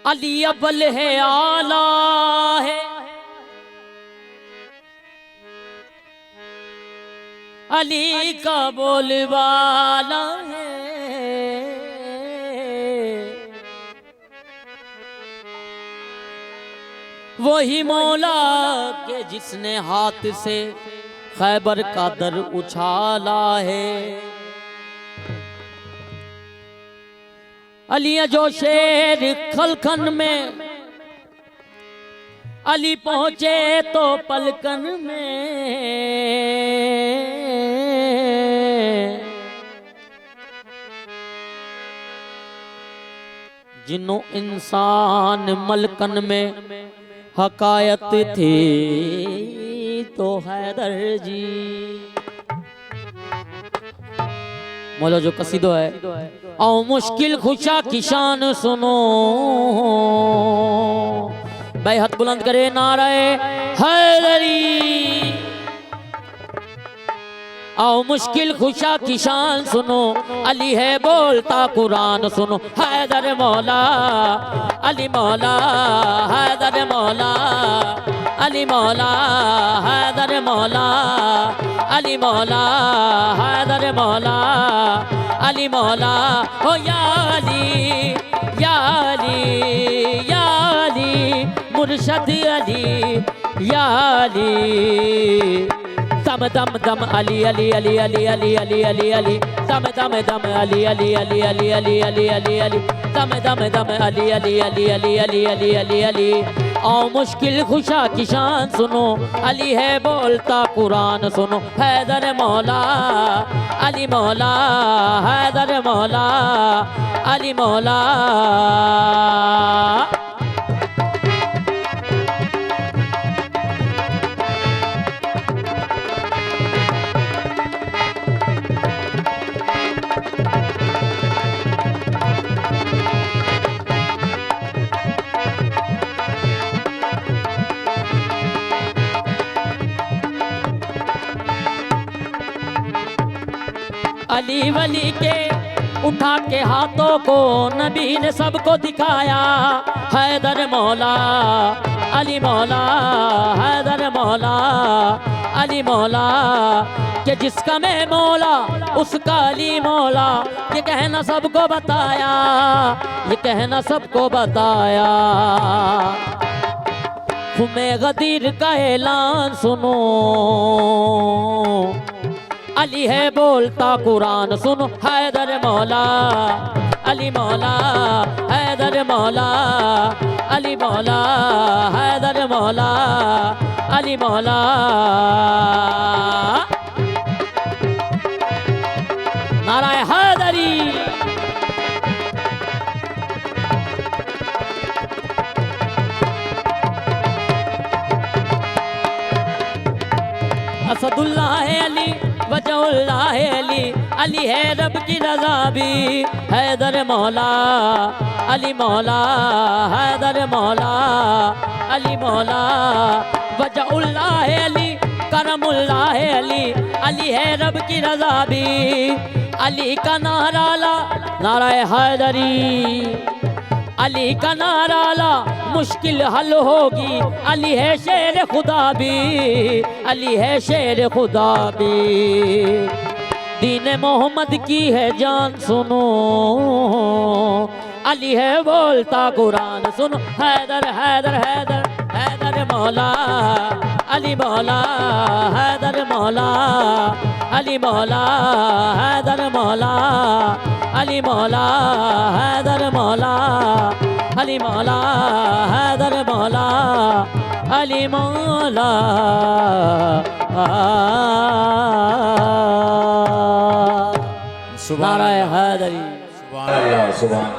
अली अव्वल है आला है, अली का बोलबाला है। वही मौला के जिसने हाथ से खैबर का दर उछाला है। अली जो शेर खलकन में, अली पहुंचे तो पलकन में। जिन्हों इंसान मलकन में हकायत थी तो हैदर जी। मौला जो कसीदो है, आओ मुश्किल खुशा की शान सुनो। भाई हाथ बुलंद करे नारे हैदरी। आओ मुश्किल खुशा की शान सुनो, अली है बोलता कुरान सुनो। हैदर मौला अली मौला, हैदर मौला अली मौला, हैदर मौला अली मौला, हैदर मौला अली मौला। ओ या अली या अली या अली मुर्शद अली या अली। दम दम दम अली अली अली अली अली अली अली अली। दम दम दम अली अली अली अली अली अली अली अली। दम दम दम अली अली अली अली अली अली अली अली। आओ मुश्किल खुशा की शान सुनो, अली है बोलता कुरान सुनो। हैदर मौला अली मौला, हैदर मौला अली मौला। अली वली के उठा के हाथों को नबी ने सबको दिखाया। हैदर मौला अली मौला, हैदर मौला अली मौला। कि जिसका मैं मौला उसका अली मौला। ये कहना सबको बताया, ये कहना सबको बताया। खुमे गदीर का ऐलान सुनो, अली है बोलता कुरान सुनो। हैदर मौला अली मौला, हैदर मौला अली मौला, हैदर मौला अली मौला। नाराए हैदरी। असदुल्लाह है अली, वजहुल्लाह है अली। अली है रब की रज़ा भी। हैदर मौला अली मौला, हैदर मौला अली मौला। वजहुल्लाह है अली, करमुल्लाह है अली। अली है रब की रज़ा भी। अली का नारा ला नाराए हैदरी। अली का नारा ला मुश्किल हल होगी। अली है शेर खुदा भी, अली है शेर खुदा भी। दीन मोहम्मद की है जान सुनो, अली है बोलता कुरान सुनो। हैदर हैदर हैदर हैदर मौला अली मौला हैदर मौला अली मौला हैदर मौला अली मौला हैदर मौला अली मौला हैदर मौला अली मौला नाराय हैदरी सुभान अल्लाह सुभान